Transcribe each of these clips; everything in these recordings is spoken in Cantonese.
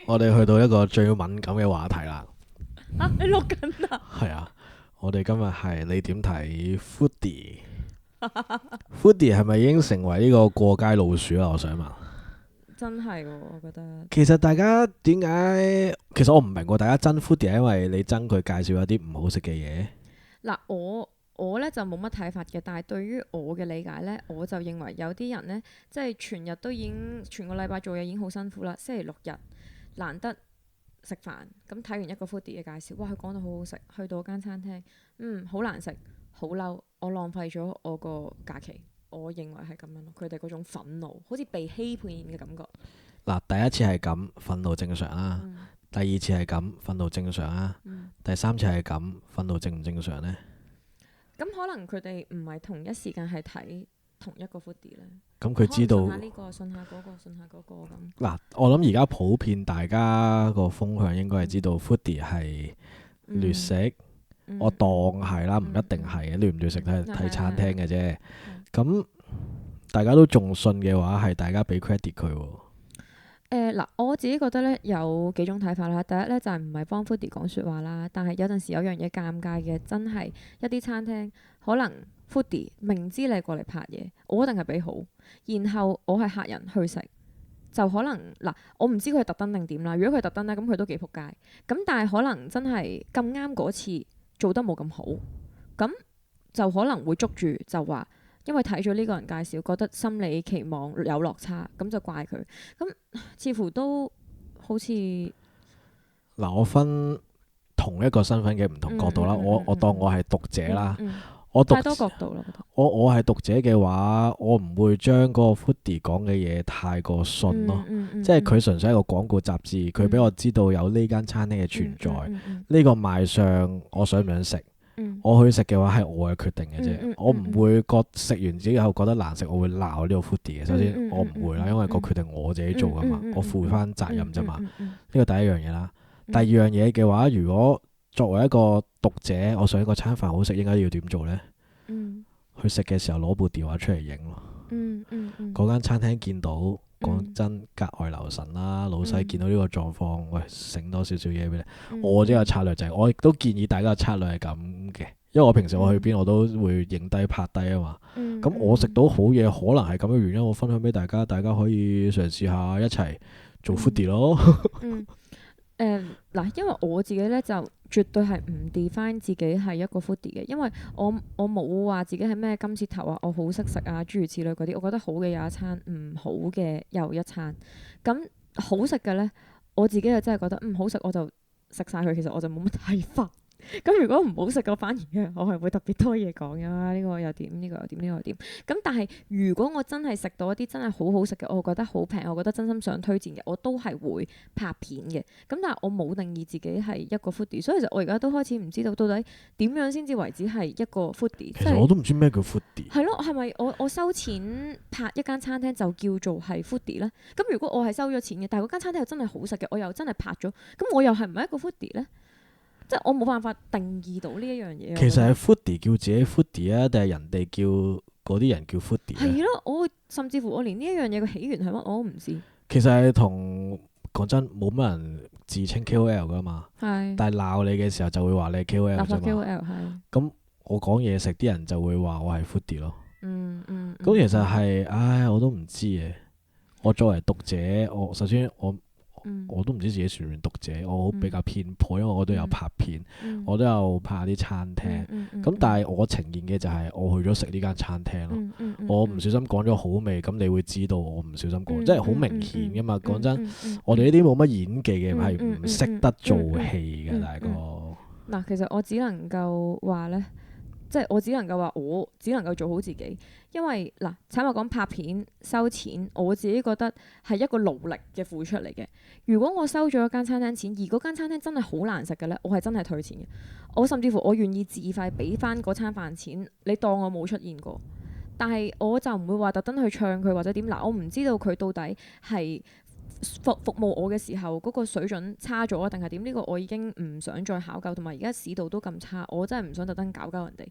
我哋去到一個最敏感嘅話題啦。啊，你錄緊啊？係啊，我哋今日係你點睇 Foodie？Foodie 係咪已經成為呢個過街老鼠啦？我想問。真係喎，我覺得。其實大家點解？其實我唔明喎，大家憎 Foodie 係因為你憎佢介紹一啲唔好食嘅嘢。嗱，我咧就冇乜睇法嘅，但係對於我嘅理解咧，我就認為有啲人咧，即係全日都已經全個禮拜做嘢已經好辛苦啦，星期六日難得食飯，咁睇完一個 foodie 嘅介紹，哇！佢講到好好食，去到間餐廳，好難食，好嬲，我浪費咗我個假期，我認為係咁樣咯。佢哋嗰種憤怒，好似被欺騙嘅感覺。嗱，第一次係咁，憤怒正常啦。嗯第二次係咁，憤怒正常啦。嗯第三次係咁，憤怒正唔正常呢？咁可能佢哋唔係同一時間係睇同一個 foodie 咧。咁佢知道可能信下呢個，信下嗰個，信下嗰個咁。嗱，我諗而家普遍大家個風向應該係知道 Foodie 係劣食，我當係啦，唔一定係嘅，劣唔劣食睇餐廳嘅啫。咁大家都仲信嘅話，係大家俾 credit 佢喎。嗱，我自己覺得咧有幾種睇法啦。第一咧就係唔係幫 foodie 講説話啦，但係有陣時有樣嘢尷尬嘅，真係一啲餐廳可能 foodie 明知你過嚟拍嘢，我一定係俾好，然後我係客人去食，就可能嗱，我唔知佢係特登定點啦。如果佢係特登咧，咁佢都幾仆街。咁但係可能真係咁啱嗰次做得冇咁好，咁就可能會捉住就話。因為睇咗呢個人介紹，覺得心理期望有落差，咁就怪佢。咁似乎都好似嗱，我分同一個身份嘅唔同角度啦。我當我係讀者啦，我讀太多角度啦。我係讀者嘅話，我唔會將嗰個 Foodie 講嘅嘢太過信咯。即係佢純粹係一個廣告雜誌，佢俾我知道有呢間餐廳嘅存在，呢個賣相我想唔想食？我去食嘅話係我嘅決定嘅啫，我唔會食完之後覺得難食，我會鬧呢個 Foodie 嘅。首先我唔會啦，因為個決定我自己做噶嘛，我負翻責任啫嘛。呢個第一樣嘢啦。第二樣嘢嘅話，如果作為一個讀者，我想個餐飯好食，應該要點做呢？去食嘅時候攞部電話出嚟影咯。嗰間餐廳見到，講真格外留神啦。老細見到呢個狀況，喂，醒多少少嘢俾你。我呢個策略就係，我亦都建議大家嘅策略係咁嘅，因為我平時我去邊我都會影低拍低啊嘛。咁我食到好嘢，可能係咁嘅原因，我分享俾大家，大家可以嘗試下一齊做 Foodie 咯。嗱，因為我自己咧就絕對係唔 define 自己係一個 foodie 嘅，因為我冇話自己係咩金字塔啊，我好識食啊，諸如此類嗰啲。我覺得好嘅有一餐，唔好嘅又一餐。咁好食嘅咧，我自己就真係覺得好食我就食晒佢。其實我就冇乜睇法。咁如果唔好食嘅，反而我係會特別多嘢講嘅啦。呢個又點？呢個又點？呢個又點？咁但係如果我真係食到一啲真係好好食嘅，我覺得好平，我覺得真心想推薦嘅，我都係會拍片嘅。咁但係我冇定義自己係一個 foodie，所以其實我而家都開始唔知道到底點樣先至為止係一個 foodie。其實我都唔知咩叫 Foodie。係咯，係咪我收錢拍一間餐廳就叫做係 foodie 咧？咁如果我係收咗錢嘅，但係嗰間餐廳又真係好食嘅，我又真係拍咗，咁我又係唔係一個 foodie 咧？即係我冇辦法定義到呢一樣嘢。其實係 Foodie 叫自己 Foodie 啊，定係人哋叫嗰啲人叫 Foodie 係咯，我甚至乎我連呢一樣嘢嘅起源係乜我都唔知。其實係同講真冇乜人自稱 KOL 噶嘛。係。但係鬧你嘅時候就會話你係 KOL 啫嘛。KOL 係。咁我講嘢食啲人就會話我係 Foodie 咯。咁其實係，我都唔知嘅。我作為讀者，首先我都唔知自己算唔算讀者，我比較偏頗，因為我都有拍片，我都有拍啲餐廳。咁但係我呈現嘅就係我去咗食呢間餐廳咯。我唔小心講咗好味，咁你會知道我唔小心講，即係好明顯噶嘛。講真，我哋呢啲冇乜演技嘅係唔識得做戲嘅大哥。嗱，其實我只能夠話呢。即係我只能夠話，我只能夠做好自己，因為嗱，坦白講拍片收錢，我自己覺得係一個勞力嘅付出嚟嘅。如果我收咗一間餐廳錢，而嗰間餐廳真係好難食嘅呢，我係真係退錢嘅。我甚至乎我願意自費俾翻嗰餐飯錢，你當我冇出現過。但係我就唔會話特登去唱佢或者點。嗱，我唔知道佢到底係服務我嘅時候嗰個水準差咗啊，定係點？呢個我已經唔想再考究，同埋而家市道都咁差，我真係唔想特登搞人哋。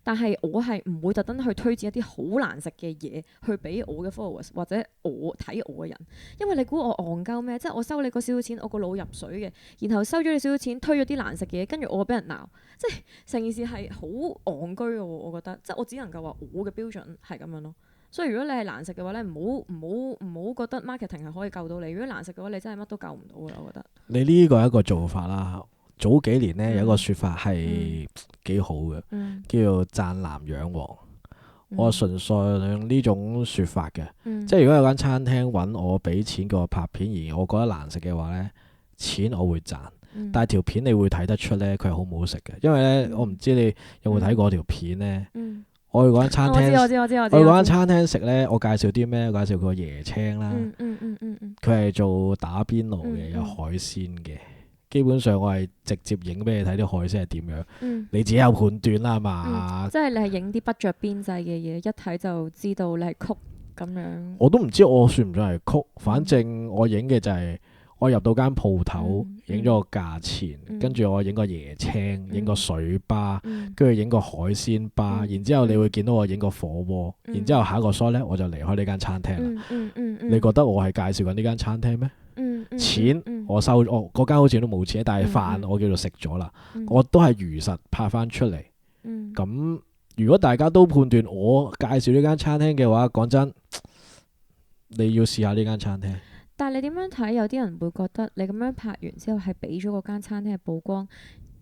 但係我係唔會特登去推薦一啲好難食嘅嘢去俾我嘅 followers 或者我睇我嘅人，因為你估我戇鳩咩？即係我收你個少少錢，我個腦入水嘅，然後收咗你少少錢，推咗啲難食嘅嘢，跟住我俾人鬧，即係成件事係好戇居嘅喎，我覺得。即係我只能夠話我嘅標準係咁樣咯。所以如果你係難食嘅話咧，唔好覺得 marketing 係可以救到你。如果難食嘅話，你真係乜都救唔到嘅，我覺得。你呢個係一個做法啦。早幾年呢，有一個説法係幾好嘅，叫做讚男養黃。我純粹用呢種説法嘅，即係如果有間餐廳揾我俾錢叫我拍片，而我覺得難食嘅話呢，錢我會賺，但係條片你會睇得出呢，佢係好唔好食嘅。因為呢，我唔知你有冇睇過條片呢。我去嗰間餐廳，我去嗰間餐廳食呢，我介紹啲咩？我介紹個椰青啦，佢係做打邊爐嘅，有海鮮嘅。基本上我係直接影俾你睇啲海鮮係點樣，你自己有判斷啦嘛。即係你係影啲不着邊際嘅嘢，一睇就知道你係曲咁樣。我都唔知我算唔算係曲，反正我影嘅就係我入到間鋪頭，影咗個價錢，跟住我影個椰青，影個水吧，跟住影個海鮮吧，然之後你會見到我影個火鍋，然之後下一個 shot 呢，我就離開呢間餐廳啦。你覺得我係介紹緊呢間餐廳咩？錢我收，我嗰間好似都冇錢，但係飯我叫做食咗啦，我都係如實拍翻出嚟。咁如果大家都判斷我介紹呢間餐廳嘅話，講真，你要試下呢間餐廳。但係你點樣睇？有啲人會覺得你咁樣拍完之後係俾咗嗰間餐廳嘅曝光，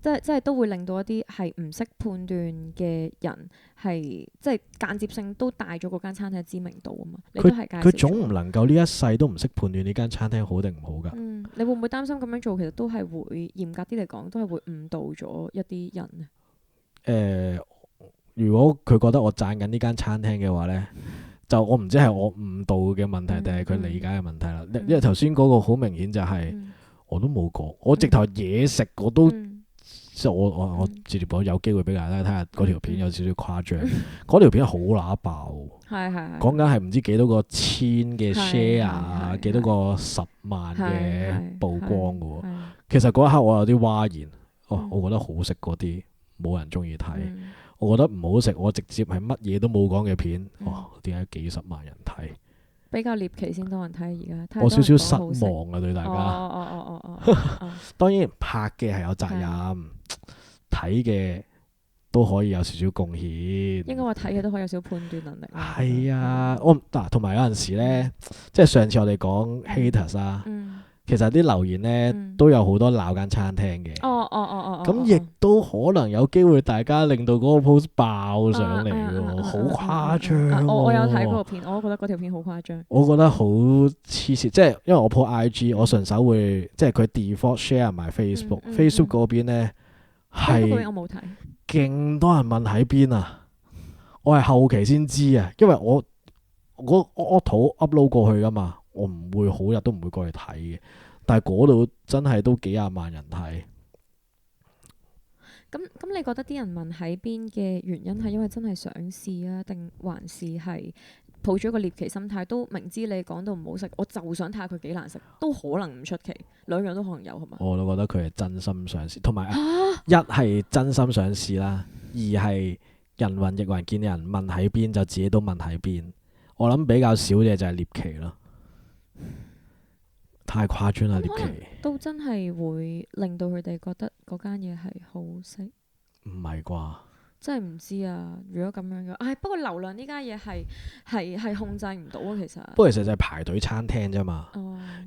即係都會令到一啲係唔識判斷嘅人係即係間接性都帶咗嗰間餐廳嘅知名度啊嘛。你都係介紹咗。佢總唔能夠呢一世都唔識判斷呢間餐廳好定唔好㗎。你會唔會擔心咁樣做其實都係會嚴格啲嚟講，都係會誤導咗一啲人啊？如果佢覺得我讚緊呢間餐廳嘅話呢，就我唔知係我誤導嘅問題定係佢理解嘅問題啦。因為頭先嗰個好明顯就係我都冇講，我直頭嘢食我都即係我直接講有機會俾大家睇下嗰條片有少少誇張，嗰條片好乸爆，講緊係唔知幾多個千嘅 share 啊，幾多個10萬嘅曝光嘅喎。其實嗰一刻我有啲嘩然，我覺得好食嗰啲冇人中意睇。我覺得唔好食，我直接係乜嘢都冇講嘅片，點解幾十萬人睇？比較獵奇先多人睇而家。我少少失望啊，對大家。當然拍嘅係有責任，睇嘅都可以有少少貢獻。應該話睇嘅都可以有少少判斷能力。係啊，同埋有陣時呢，即係上次我哋講 haters 啊。其實啲留言呢都有好多鬧間餐廳嘅，咁亦都可能有機會大家令到嗰個 post 爆上嚟喎，好誇張。我有睇嗰條片，我都覺得嗰條片好誇張。我覺得好黐線，即係因為我 po IG，我順手會即係佢 default share 埋 Facebook，Facebook 嗰邊呢係我冇睇，勁多人問喺邊啊！我係後期先知啊，因為我圖 upload 過去噶嘛。我唔會好日都唔會過去睇嘅，但係嗰度真係都幾廿萬人睇。咁你覺得啲人問喺邊嘅原因係因為真係想試啊，定還是係抱住一個獵奇心態？都明知你講到唔好食，我就想睇下佢幾難食，都可能唔出奇，兩樣都可能有係嘛？我都覺得佢係真心想試，同埋一係真心想試啦，二係人云亦云，見人問喺邊就自己都問喺邊。我諗比較少嘅就係獵奇咯。太誇張啦！獵奇都真係會令到佢哋覺得嗰間嘢係好食，唔係啩？真係唔知啊！如果咁樣嘅，不過流量呢間嘢係控制唔到啊，其實。不過其實就係排隊餐廳啫嘛。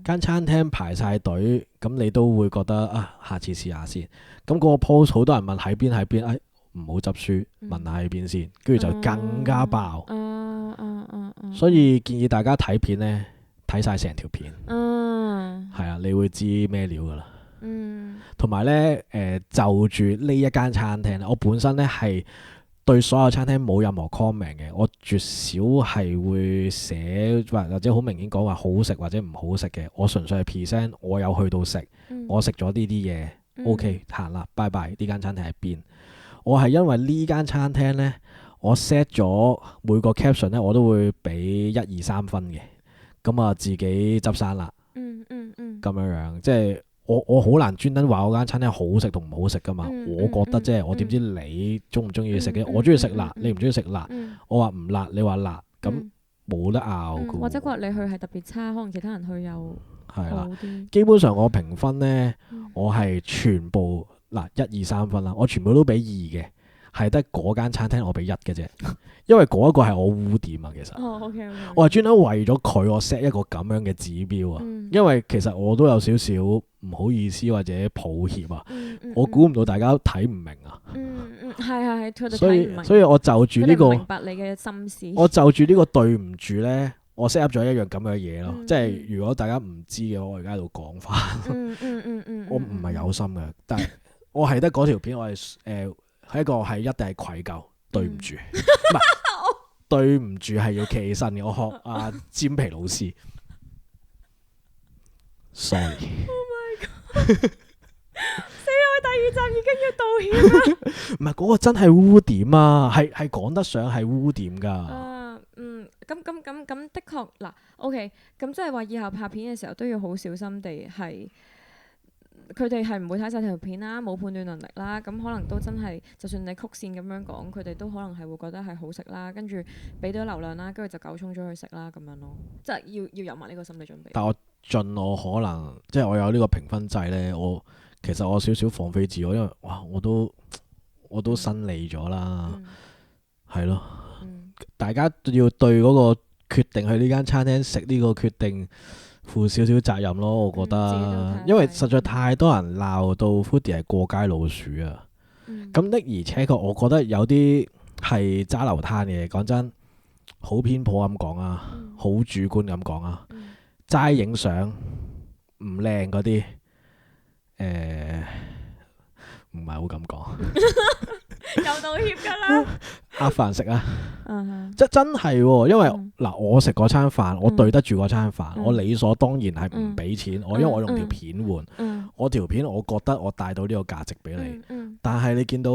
間餐廳排晒隊，咁你都會覺得下次試下先。咁嗰個 post 好多人問喺邊，唔好執輸，問下喺邊先，跟住就更加爆。所以建議大家睇片呢，睇晒成條片。係啊，你會知咩料噶啦。同埋呢，就住呢一間餐廳，我本身呢係對所有餐廳冇任何 comment 嘅，我絕少係會寫或者好明顯講話好食或者唔好食嘅。我純粹係 present，我有去到食，我食咗呢啲嘢，OK 行啦，拜拜。呢間餐廳喺邊？我係因為呢間餐廳呢，我 set 咗每個 caption 呢，我都會俾1、2、3分嘅，咁啊自己執生啦。咁樣樣，即係我好難專登話嗰間餐廳好食同唔好食噶嘛，我覺得啫，我點知你中唔中意食嘅？我中意食辣，你唔中意食辣，我話唔辣，你話辣，咁冇得拗噶。或者嗰日你去係特別差，可能其他人去又好啲。基本上我評分呢，我係全部嗱1、2、3分啦，我全部都俾2嘅。係得嗰間餐廳我俾1嘅啫，因為嗰一個係我污點啊，其實。OK。我係專登為咗佢，我 set 一個咁樣嘅指標啊。因為其實我都有少少唔好意思或者抱歉啊。我估唔到大家睇唔明啊。係，佢哋睇唔明。所以我就住呢個，明白你嘅心思。我就住呢個對唔住呢，我 set up 咗一樣咁嘅嘢咯。即係如果大家唔知嘅話，我而家喺度講翻。我唔係有心嘅，但係我係得嗰條片，我係係一個係一定係愧疚，對唔住，唔係對唔住係要企起身嘅。我學阿詹皮老師，sorry。Oh my god！ 死啦！我第2集已經要道歉啦。唔係嗰個真係污點啊，係講得上係污點㗎。咁的確嗱，OK，咁即係話以後拍片嘅時候都要好小心地係。佢哋係唔會睇晒條片啦，冇判斷能力啦，咁可能都真係，就算你曲線咁樣講，佢哋都可能係會覺得係好食啦，跟住俾到流量啦，跟住就狗衝咗去食啦咁樣咯，即係要有埋呢個心理準備。但我盡我可能，即係我有呢個評分制呢，其實我少少放飛自我，因為哇，我都新嚟咗啦，係咯，大家要對嗰個決定去呢間餐廳食呢個決定負少少責任咯，我覺得，因為實在太多人鬧到 foodie 係過街老鼠啊。咁的而且確，我覺得有啲係揸流灘嘅，講真，好偏頗咁講啊，好主觀咁講啊，齋影相唔靚嗰啲，唔係好咁講。又道歉㗎啦！呃飯食啊！真係喎，因為嗱，我食嗰餐飯，我對得住嗰餐飯，我理所當然係唔俾錢。因為我用條片換，我條片我覺得我帶到呢個價值俾你。但係你見到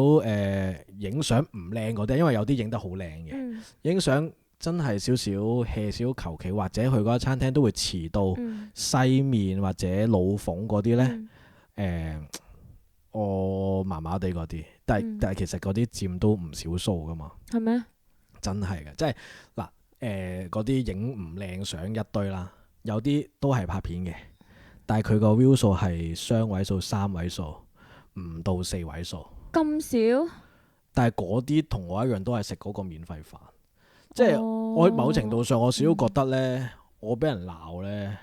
影相唔靚嗰啲，因為有啲影得好靚嘅，影相真係少少 hea 少求其，或者去嗰間餐廳都會遲到、西面或者老馮嗰啲呢。我麻麻地嗰啲，但係其實嗰啲佔都唔少數噶嘛。係咩？真係嘅，即係嗱嗰啲影唔靚相一堆啦，有啲都係拍片嘅，但係佢個 view 數係雙位數、3位數，唔到4位數。咁少？但係嗰啲同我一樣都係食嗰個免費飯，即係我某程度上我少少覺得呢。我俾人鬧呢，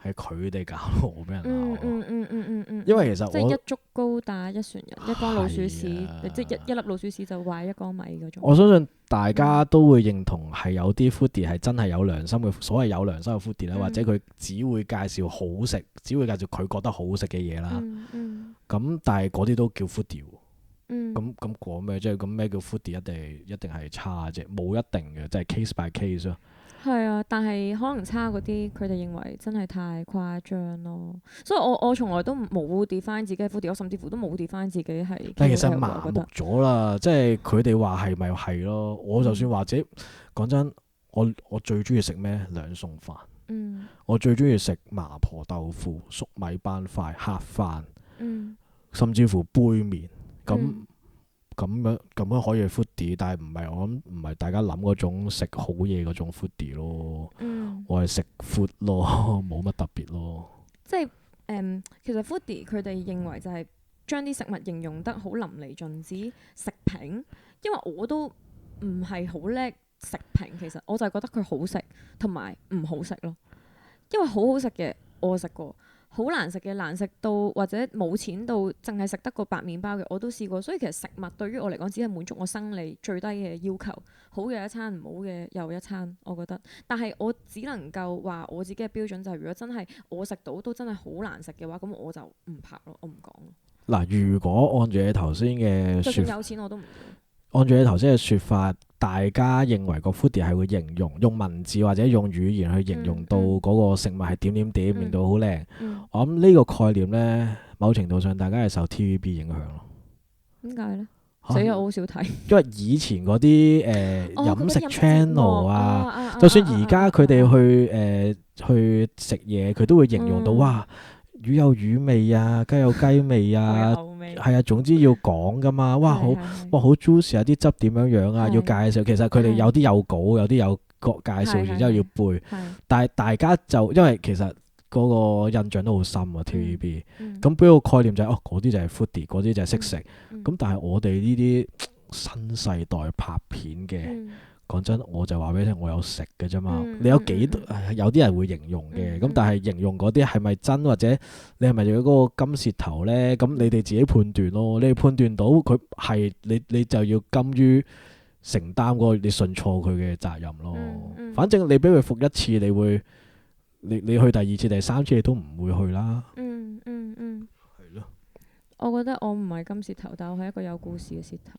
係佢哋搞到我俾人鬧。因為其實即係一竹篙打一船人，一缸老鼠屎，即係一粒老鼠屎就壞一缸米嗰種。我相信大家都會認同係有啲 foodie 係真係有良心嘅，所謂有良心嘅 foodie 啦，或者佢只會介紹好食，只會介紹佢覺得好食嘅嘢啦。咁但係嗰啲都叫 foodie 喎。咁講咩？即係咁咩叫 foodie？一定係差啫，冇一定嘅，即係 case by case 咯。係啊，但係可能差嗰啲，佢哋認為真係太誇張咯。所以我從來都冇 define 自己係 foodie，我甚至乎都冇 define 自己係。但其實麻木咗啦，即係佢哋話係咪係咯？我就算或者講真，我最中意食咩兩餸飯。我最中意食麻婆豆腐、粟米斑塊、黑飯，甚至乎杯麵咁樣可以 foodie，但係唔係大家諗嗰種食好嘢嗰種 foodie 咯。我係食 food 咯，冇乜特別咯。即係其實 foodie 佢哋認為就係將啲食物形容得好淋漓盡致，食評。因為我都唔係好叻食評，其實我就係覺得佢好食同埋唔好食咯。因為好好食嘅我食過。好難食嘅，難食到或者冇錢到，淨係食得個白麵包嘅我都試過，所以其實食物對於我嚟講只係滿足我生理最低嘅要求，好嘅一餐，唔好嘅又一餐，我覺得。但係我只能夠話我自己嘅標準就係，如果真係我食到都真係好難食嘅話，咁我就唔拍咯，我唔講咯。嗱，如果按住你頭先嘅，就算有錢我都唔要。按住你頭先嘅説法，大家認為個 foodie 係會形容用文字或者用語言去形容到嗰個食物係點點點，令到好靚。我諗呢個概念呢，某程度上大家係受 TVB 影響咯。點解呢？所以我好少睇。因為以前嗰啲飲食 channel 啊，就算而家佢哋去食嘢，佢都會形容到哇，魚有魚味啊，雞有雞味啊，係啊，總之要講噶嘛。哇，好 juicy 啊，啲汁點樣樣啊，要介紹。其實佢哋有啲有稿，有啲有個介紹，然之後要背。但係大家就因為其實嗰個印象都好深啊 TVB。咁俾個概念就係嗰啲就係 foodie，嗰啲就係識食。咁但係我哋呢啲新世代拍片嘅，講真，我就話俾你聽，我有食嘅啫嘛。你有啲人會形容嘅，咁但係形容嗰啲係咪真，或者你係咪有嗰個金舌頭呢？咁你哋自己判斷咯。你哋判斷到佢係你就要甘於承擔嗰個你信錯佢嘅責任咯。反正你俾佢服一次，你去第二次、第三次你都唔會去啦。係咯。我覺得我唔係金舌頭，但我係一個有故事嘅舌頭。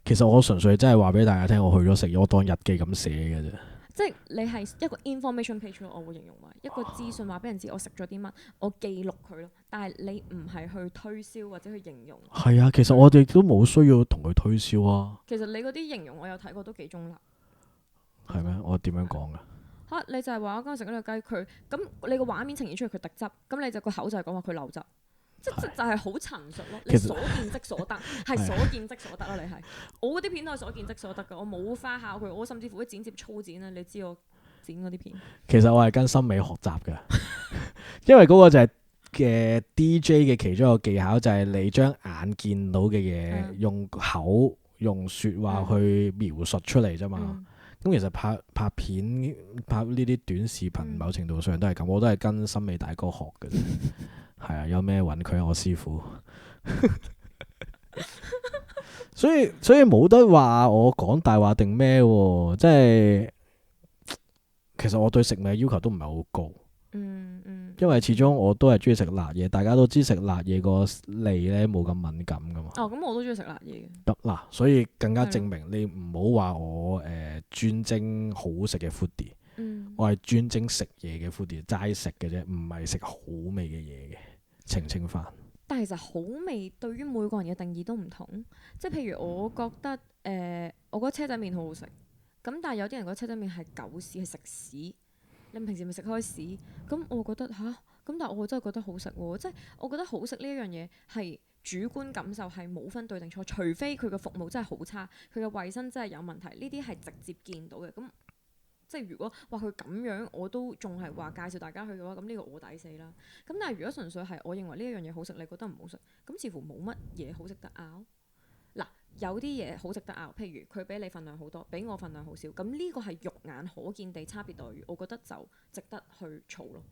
其實我純粹真係話俾大家聽，我去咗食嘢，我當日記咁寫嘅啫。即係你係一個 information page 咯，我會形容為一個資訊，話俾人知我食咗啲乜，我記錄佢咯。但係你唔係去推銷或者去形容。係啊，其實我哋都冇需要同佢推銷啊。其實你嗰啲形容我有睇過，都幾中立。係咩？我點樣講㗎？嚇！你就係話我今日食嗰隻雞，佢咁你個畫面呈現出嚟佢滴汁，咁你就個口就係講話佢漏汁。即就係好陳述咯，你所見即所得，係所見即所得咯。你係我嗰啲片都係所見即所得㗎，我冇花巧佢，我甚至乎啲剪接粗剪啦。你知我剪嗰啲片。其實我係跟森美學習㗎，因為嗰個就係嘅 DJ 嘅其中一個技巧，就係你將眼見到嘅嘢用口用説話去描述出嚟啫嘛。咁其實拍片拍呢啲短視頻，某程度上都係咁，我都係跟森美大哥學嘅啫。係啊，有咩揾佢啊，我師傅。所以冇得話我講大話定咩喎？即係其實我對食物嘅要求都唔係好高。因為始終我都係中意食辣嘢，大家都知食辣嘢個脷咧冇咁敏感噶嘛。咁我都中意食辣嘢嘅。得嗱，所以更加證明你唔好話我專精好食嘅 foodie。我係專精食嘢嘅 foodie，齋食嘅啫，唔係食好味嘅嘢嘅。澄清翻。但係其實好味對於每個人嘅定義都唔同，即係譬如我覺得我覺得車仔麵好好食，咁但係有啲人覺得車仔麵係狗屎，係食屎。你平時咪食開屎，咁我覺得咁但係我真係覺得好食喎，即係我覺得好食呢一樣嘢係主觀感受，係冇分對定錯，除非佢嘅服務真係好差，佢嘅衞生真係有問題，呢啲係直接見到嘅。咁即係如果話佢咁樣，我都仲係話介紹大家去嘅話，咁呢個我抵死啦。咁但係如果純粹係我認為呢一樣嘢好食，你覺得唔好食，咁似乎冇乜嘢好食得拗。嗱，有啲嘢好食得拗，譬如佢比你份量好多，比我份量好少，咁呢個係肉眼可見地差別待遇，我覺得就值得去嘈咯。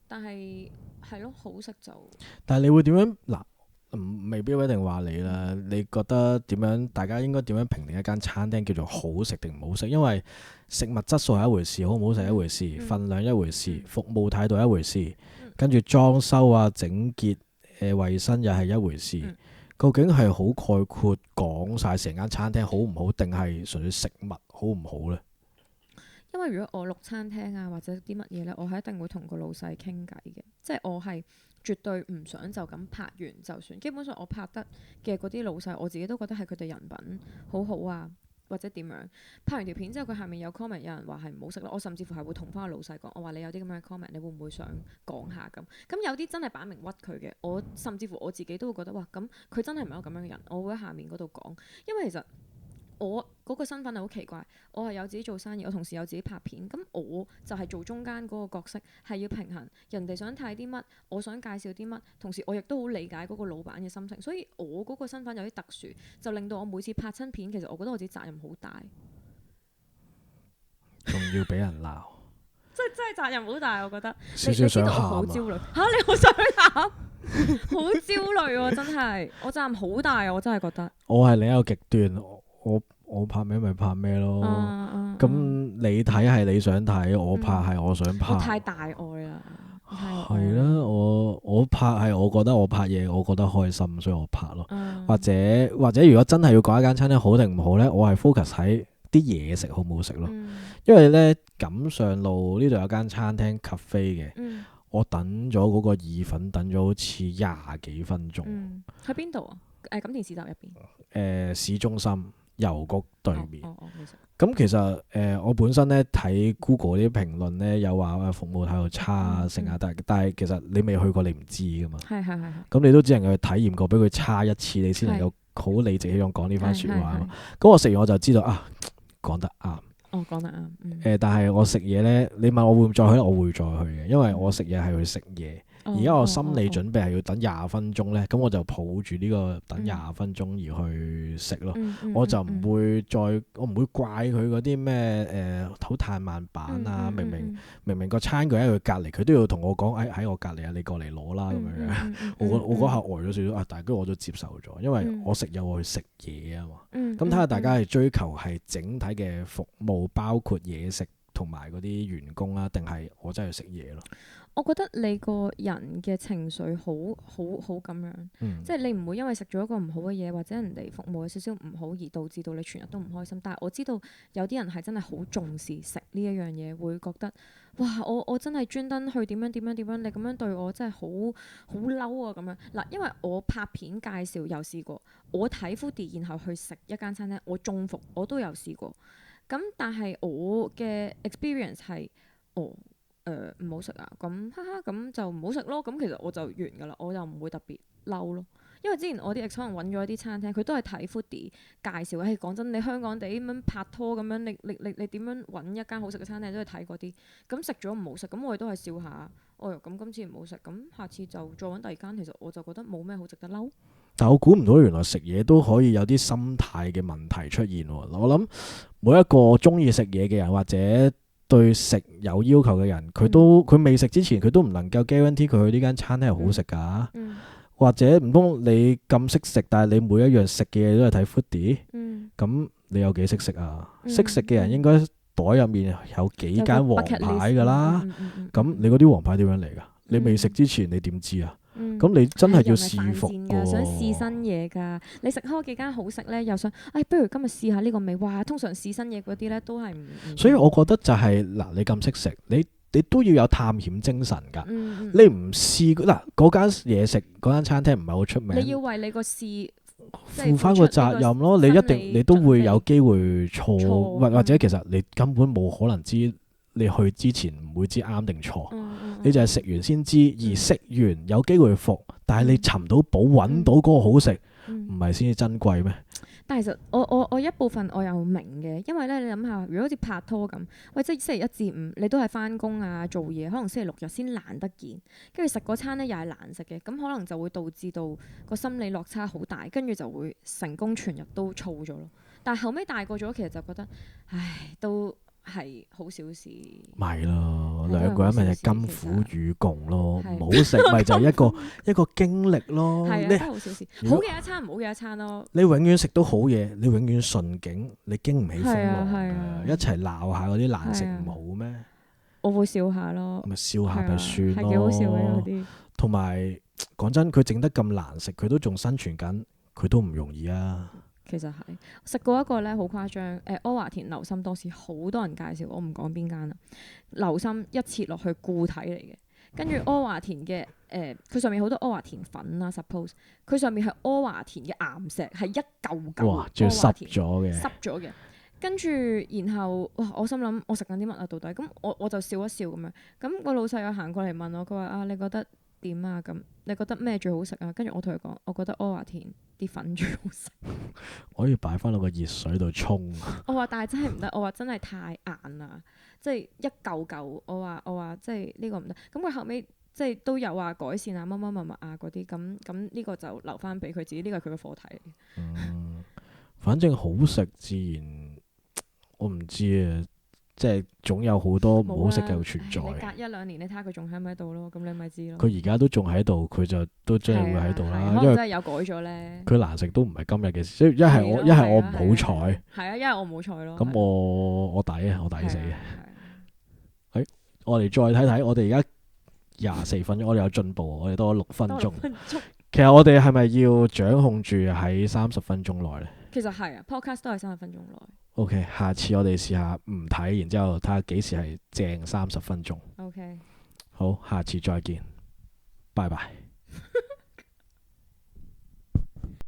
但係係咯，好食就。但係你會點樣嗱？未必一定話你啦。你覺得點樣？大家應該點樣評定一間餐廳叫做好食定唔好食？因為食物質素係一回事，好唔好食一回事，份量一回事，服務態度一回事，跟住裝修啊、整潔、衞生又係一回事。究竟係好概括講晒成間餐廳好唔好，定係純粹食物好唔好呢？因為如果我錄餐廳啊或者啲乜嘢呢，我係一定會同個老細傾偈嘅，即係我係絕對唔想就咁拍完就算。基本上我拍得嘅嗰啲老細，我自己都覺得係佢哋人品好好啊，或者點樣。拍完條片之後，佢下面有 comment，有人話係唔好食啦，我甚至乎係會同翻個老細講，我話你有啲咁樣嘅 comment，你會唔會想講下咁？咁有啲真係擺明屈佢嘅，我甚至乎我自己都會覺得哇，咁佢真係唔係一個咁樣嘅人，我會喺下面嗰度講，因為其實我嗰個身份係好奇怪，我係有自己做生意，我同時有自己拍片，咁我就係做中間嗰個角色，係要平衡人哋想睇啲乜，我想介紹啲乜，同時我亦都好理解嗰個老闆嘅心情，所以我嗰個身份有啲特殊，就令到我每次拍親片，其實我覺得我自己責任好大，仲要俾人鬧，真係責任好大，我覺得。少少想喊啊！好焦慮嚇，你好想喊，好焦慮喎！真係，我責任好大啊！我真係覺得。我係另一個極端。我拍咩咪拍咩咯，咁你睇係你想睇，我拍係我想拍。我太大愛啦，係啦，我拍係我覺得我拍嘢，我覺得開心，所以我拍咯。或者如果真係要講一間餐廳好定唔好呢，我係 focus 喺啲嘢食好唔好食咯。因為呢，錦上路呢度有間餐廳 cafe 嘅，我等咗嗰個意粉等咗好似20幾分鐘。喺邊度啊？錦田市集入邊。市中心郵局對面。未食。咁其實我本身咧睇 Google 啲評論咧，有話服務態度差啊，成啊，但係其實你未去過，你唔知噶嘛。係。咁你都只能夠去體驗過，俾佢差一次，你先能夠好理直氣壯講呢番説話嘛。咁我食完我就知道啊，講得啱。講得啱。但係我食嘢咧，你問我會唔會再去咧？我會再去嘅，因為我食嘢係去食嘢。而家我心理準備係要等20分鐘咧，咁我就抱住呢個等20分鐘而去食咯。我就唔會我唔會怪佢嗰啲咩好嘆慢板啊！明明個餐具喺佢隔離，佢都要同我講喺我隔離啊，你過嚟攞啦咁樣。我嗰下呆咗少少啊，但係我都接受咗，因為我食有我去食嘢啊嘛。咁睇下大家係追求係整體嘅服務，包括嘢食同埋嗰啲員工啦，定係我真係去食嘢咯？我覺得你個人嘅情緒好咁樣，即係你唔會因為食咗一個唔好嘅嘢，或者人哋服務有少少唔好而導致到你全日都唔開心。但係我知道有啲人係真係好重視食呢一樣嘢，會覺得哇，我真係專登去點樣，你咁樣對我真係好嬲啊咁樣嗱。因為我拍片介紹有試過，我睇 foodie 然後去食一間餐廳，我中伏我都有試過。咁但係我嘅 experience 係唔好食啊，咁咁就唔好食咯。咁其實我就完㗎啦，我又唔會特別嬲咯。因為之前我啲 ex 可能揾咗一啲餐廳，佢都係睇 foodie 介紹。講真，你香港地咁樣拍拖咁樣，你點樣揾一間好食嘅餐廳都係睇嗰啲。咁食咗唔好食，咁我哋都係笑下。咁今次唔好食，咁下次就再揾第二間。其實我就覺得冇咩好值得嬲。但我估唔到原來食嘢都可以有啲心態嘅問題出現喎。我諗每一個中意食嘢嘅人或者對食有要求嘅人，佢未食之前，佢都唔能夠 guarantee 佢去呢間餐廳係好食㗎。或者唔通你咁識食，但係你每一樣食嘅嘢都係睇 foodie，咁你有幾識食啊？識食嘅人應該袋入面有幾間黃牌㗎啦。咁你嗰啲黃牌點樣嚟㗎？你未食之前你點知啊？咁你真係要試服㗎，想試新嘢㗎。你食開幾間好食咧，又想，不如今日試下呢個味。哇，通常試新嘢嗰啲咧都係唔。所以我覺得就係你咁識食，你都要有探險精神㗎。你唔試嗰間嘢食嗰間餐廳唔係好出名，你要為你個試負翻個責任咯。你都會有機會錯，或者其實你根本冇可能知，你去之前唔會知啱定錯。你就係食完先知，而食完有機會服，但係你尋到寶揾到嗰個好食，唔係先至珍貴咩？但係其實我一部分我又明嘅，因為咧你諗下，如果好似拍拖咁，即係星期一至五你都係翻工啊做嘢，可能星期六日先難得見，跟住食嗰餐咧又係難食嘅，咁可能就會導致到個心理落差好大，跟住就會成功全日都燥咗咯。但係後尾大個咗，其實就覺得，都係好小事，咪咯，兩個人咪係甘苦與共咯，唔好食咪就係一個經歷咯。係啊，好小事，好嘅一餐，唔好嘅一餐咯。你永遠食到好嘢，你永遠順境，你經唔起風浪㗎。一齊鬧下嗰啲難食唔好咩？我會笑下咯，咪笑下咪算咯，係幾好笑嘅嗰啲。同埋講真，佢整得咁難食，佢都仲生存緊，佢都唔容易啊。其實係食過一個咧好誇張，柯華田流心多士好多人介紹，我唔講邊間啦。流心一切落去固體嚟嘅，跟住柯華田嘅佢上面好多柯華田粉啦 ，suppose 佢上面係柯華田嘅岩石，係一嚿嚿。哇！仲要濕咗嘅。跟住然後哇，我心諗我食緊啲乜啊？到底咁我就笑一笑咁樣。咁個老細又行過嚟問我，佢話你覺得點啊？咁你覺得咩最好食啊？跟住我同佢講，我覺得柯華田啲粉最好食。我可以擺翻落個熱水度沖。我話但係真係唔得，我話真係太硬啦，即係一嚿嚿。我話即係呢個唔得。咁佢後尾即係都有話改善啊，乜乜乜乜啊嗰啲。咁呢個就留翻俾佢自己，呢個係佢嘅課題。反正好食自然，我唔知啊。即係總有好多唔好食嘅存在。你隔1-2年，你睇下佢仲喺唔喺度咯，咁你咪知咯。佢而家都仲喺度，佢就都真係會喺度啦。因為真係有改咗咧。佢難食都唔係今日嘅事，所以一係我唔好彩。係啊，一係我唔好彩咯。咁我抵啊，我抵死嘅。我哋再睇睇，我哋而家24分鐘，我哋有進步，我哋多6分鐘。其實我哋係咪要掌控住喺30分鐘內咧？其實係啊 ，podcast 都係30分鐘內。OK， 下次我哋試下唔睇，然之後睇下幾時係正30分鐘。OK， 好，下次再見，拜拜。